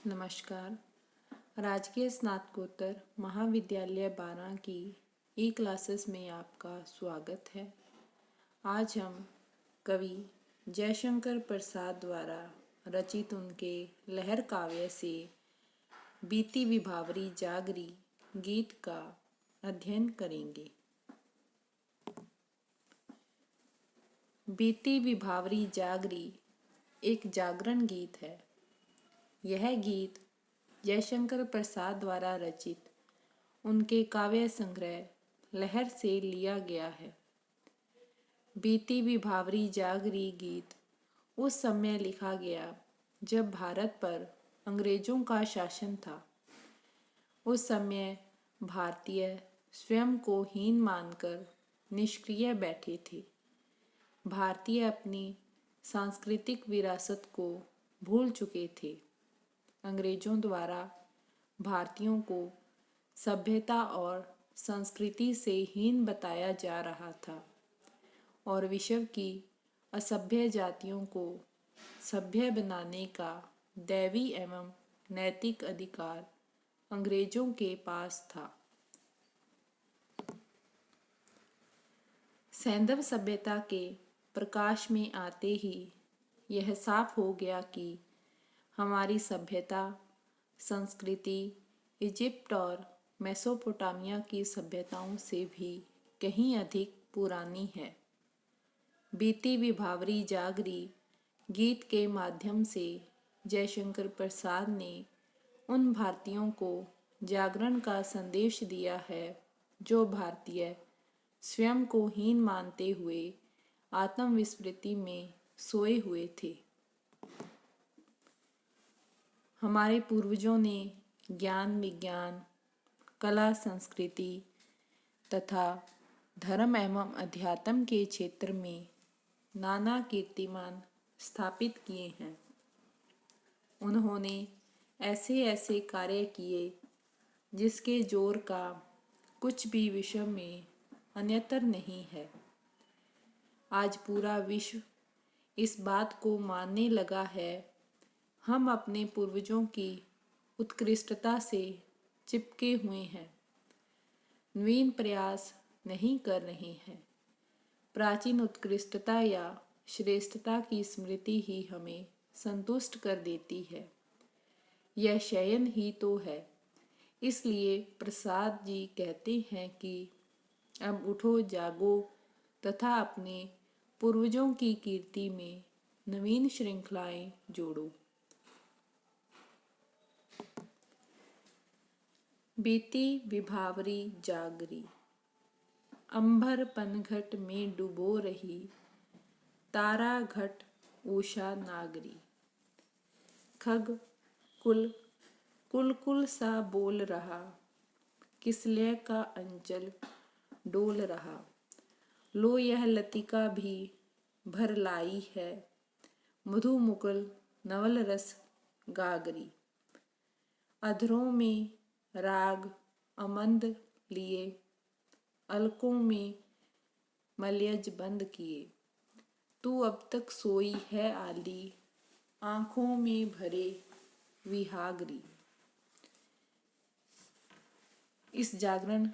नमस्कार। राजकीय स्नातकोत्तर महाविद्यालय 12 की ई क्लासेस में आपका स्वागत है। आज हम कवि जयशंकर प्रसाद द्वारा रचित उनके लहर काव्य से बीती विभावरी जागरी गीत का अध्ययन करेंगे। बीती विभावरी जागरी एक जागरण गीत है। यह गीत जयशंकर प्रसाद द्वारा रचित उनके काव्य संग्रह लहर से लिया गया है। बीती विभावरी जागरी गीत उस समय लिखा गया जब भारत पर अंग्रेजों का शासन था। उस समय भारतीय स्वयं को हीन मानकर निष्क्रिय बैठे थे। भारतीय अपनी सांस्कृतिक विरासत को भूल चुके थे। अंग्रेजों द्वारा भारतीयों को सभ्यता और संस्कृति से हीन बताया जा रहा था और विश्व की असभ्य जातियों को सभ्य बनाने का दैवी एवं नैतिक अधिकार अंग्रेजों के पास था। सैंधव सभ्यता के प्रकाश में आते ही यह साफ हो गया कि हमारी सभ्यता संस्कृति इजिप्ट और मेसोपोटामिया की सभ्यताओं से भी कहीं अधिक पुरानी है। बीती विभावरी जागरी गीत के माध्यम से जयशंकर प्रसाद ने उन भारतीयों को जागरण का संदेश दिया है जो भारतीय स्वयं को हीन मानते हुए आत्मविस्मृति में सोए हुए थे। हमारे पूर्वजों ने ज्ञान विज्ञान कला संस्कृति तथा धर्म एवं अध्यात्म के क्षेत्र में नाना कीर्तिमान स्थापित किए हैं। उन्होंने ऐसे ऐसे कार्य किए जिसके जोर का कुछ भी विश्व में अन्यतर नहीं है। आज पूरा विश्व इस बात को मानने लगा है। हम अपने पूर्वजों की उत्कृष्टता से चिपके हुए हैं, नवीन प्रयास नहीं कर रहे हैं। प्राचीन उत्कृष्टता या श्रेष्ठता की स्मृति ही हमें संतुष्ट कर देती है। यह शयन ही तो है। इसलिए प्रसाद जी कहते हैं कि अब उठो जागो तथा अपने पूर्वजों की कीर्ति में नवीन श्रृंखलाएं जोड़ो। बीती विभावरी जागरी अंबर पनघट में डुबो रही तारा घट उषा नागरी। खग कुल कुल कुल सा बोल रहा किसलय का अंचल डोल रहा। लो यह लतिका भी भर लाई है मधु मुकुल नवल रस गागरी। अधरों में राग अमंद लिए अलकों में मलयज बंद किए। तू अब तक सोई है आली आँखों में भरे विहागरी। इस जागरण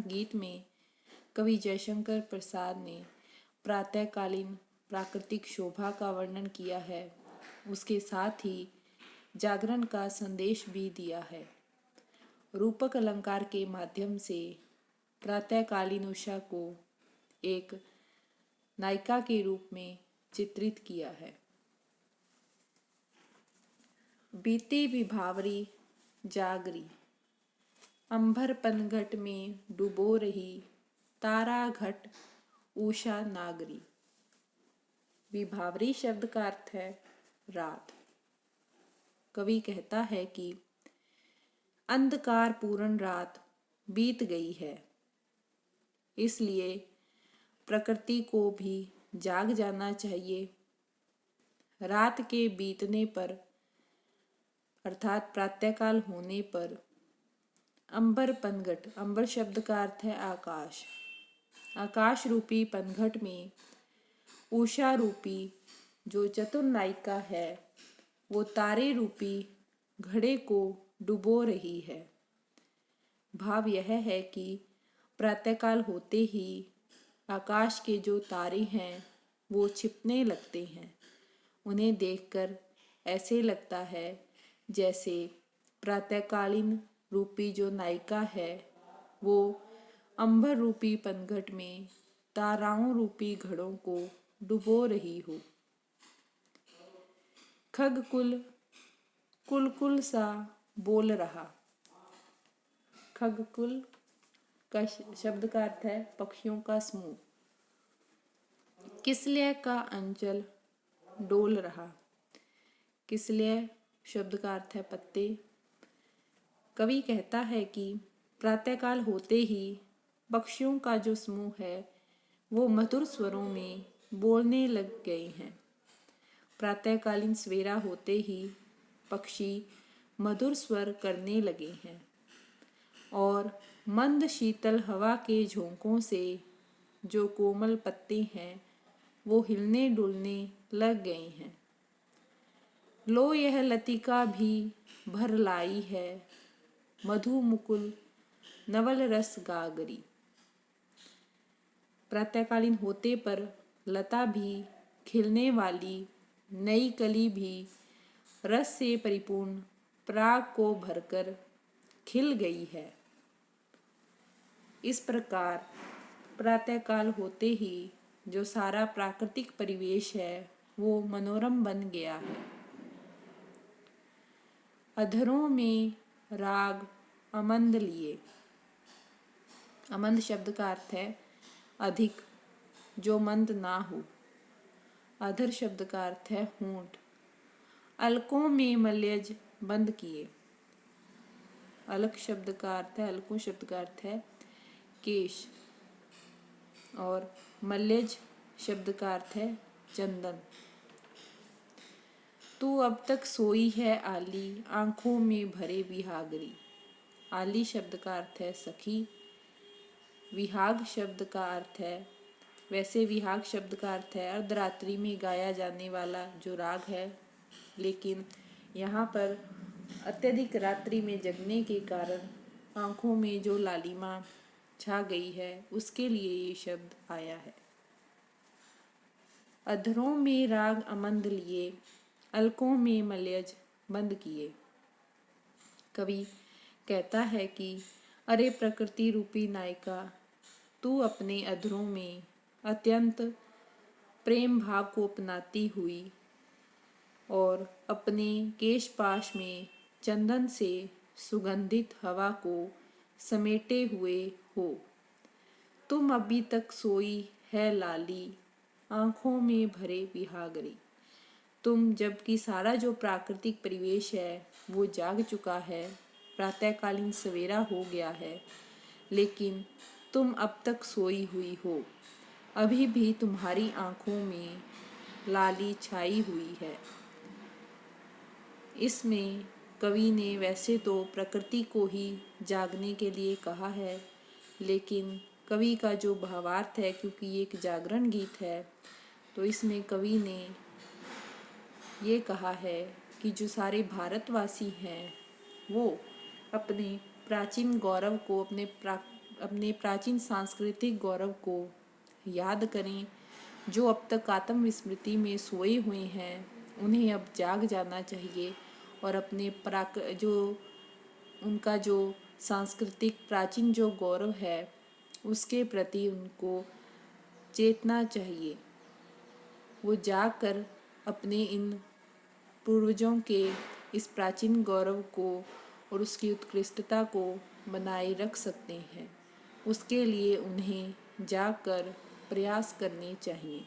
गीत में कवि जयशंकर प्रसाद ने प्रातःकालीन प्राकृतिक शोभा का वर्णन किया है। उसके साथ ही जागरण का संदेश भी दिया है। रूपक अलंकार के माध्यम से प्रातःकालीन उषा को एक नायिका के रूप में चित्रित किया है। बीती विभावरी जागरी अंबर पनघट में डुबो रही तारा घट उषा नागरी। विभावरी शब्द का अर्थ है रात। कवि कहता है कि अंधकार पूर्ण रात बीत गई है, इसलिए प्रकृति को भी जाग जाना चाहिए। रात के बीतने पर अर्थात प्रातःकाल होने पर अंबर पनघट, अंबर शब्द का अर्थ है आकाश, आकाश रूपी पनघट में उषा रूपी जो चतुर नायिका है वो तारे रूपी घड़े को डुबो रही है। भाव यह है कि प्रातःकाल होते ही आकाश के जो तारे हैं वो छिपने लगते हैं। उन्हें देखकर ऐसे लगता है जैसे प्रातःकालीन रूपी जो नायिका है वो अंबर रूपी पनघट में ताराओं रूपी घड़ों को डुबो रही हो। खगकुल कुल सा बोल रहा। खगकुल का शब्द का अर्थ है पक्षियों का समूह। किसलय का अंचल डोल रहा। किसलय शब्द का अर्थ है पत्ते। कवि कहता है कि प्रातःकाल होते ही पक्षियों का जो समूह है वो मधुर स्वरों में बोलने लग गए हैं। प्रातःकालीन सवेरा होते ही पक्षी मधुर स्वर करने लगे हैं और मंद शीतल हवा के झोंकों से जो कोमल पत्ते हैं वो हिलने डुलने लग गए हैं। लो यह लतिका भी भर लाई है, मधु मुकुल नवल रस गागरी। प्रातःकालीन होते पर लता भी खिलने वाली, नई कली भी रस से परिपूर्ण पराग को भरकर खिल गई है। इस प्रकार प्रातःकाल होते ही जो सारा प्राकृतिक परिवेश है वो मनोरम बन गया है। अधरों में राग अमंद लिए। अमंद शब्द का अर्थ है अधिक, जो मंद ना हो। अधर शब्द का अर्थ है होंठ। अलकों में मलयज बंद किए। अलक शब्द का अर्थ है, अलकों शब्द का अर्थ है केश और मलयज शब्द का अर्थ है चंदन। तू अब तक सोई है आली, आंखों में भरे विहागरी। आली शब्द का अर्थ है सखी। विहाग शब्द का अर्थ है, वैसे विहाग शब्द का अर्थ है अर्धरात्रि में गाया जाने वाला जो राग है, लेकिन यहाँ पर अत्यधिक रात्रि में जगने के कारण आँखों में जो लालिमा छा गई है उसके लिए ये शब्द आया है। अधरों में राग अमंद लिए, अलकों में मलयज बंद किए। कवि कहता है कि अरे प्रकृति रूपी नायिका, तू अपने अधरों में अत्यंत प्रेम भाव को अपनाती हुई और अपने केशपाश में चंदन से सुगंधित हवा को समेटे हुए हो। तुम अभी तक सोई है लाली, आँखों में भरे विहागरी। तुम, जबकि सारा जो प्राकृतिक परिवेश है वो जाग चुका है, प्रातःकालीन सवेरा हो गया है, लेकिन तुम अब तक सोई हुई हो। अभी भी तुम्हारी आँखों में लाली छाई हुई है। इसमें कवि ने वैसे तो प्रकृति को ही जागने के लिए कहा है, लेकिन कवि का जो भावार्थ है, क्योंकि ये एक जागरण गीत है, तो इसमें कवि ने ये कहा है कि जो सारे भारतवासी हैं वो अपने प्राचीन गौरव को, अपने प्राचीन सांस्कृतिक गौरव को याद करें। जो अब तक आत्मविस्मृति में सोए हुए हैं उन्हें अब जाग जाना चाहिए और अपने जो उनका जो सांस्कृतिक प्राचीन जो गौरव है उसके प्रति उनको चेतना चाहिए। वो जाकर अपने इन पूर्वजों के इस प्राचीन गौरव को और उसकी उत्कृष्टता को बनाए रख सकते हैं। उसके लिए उन्हें जाकर प्रयास करने चाहिए।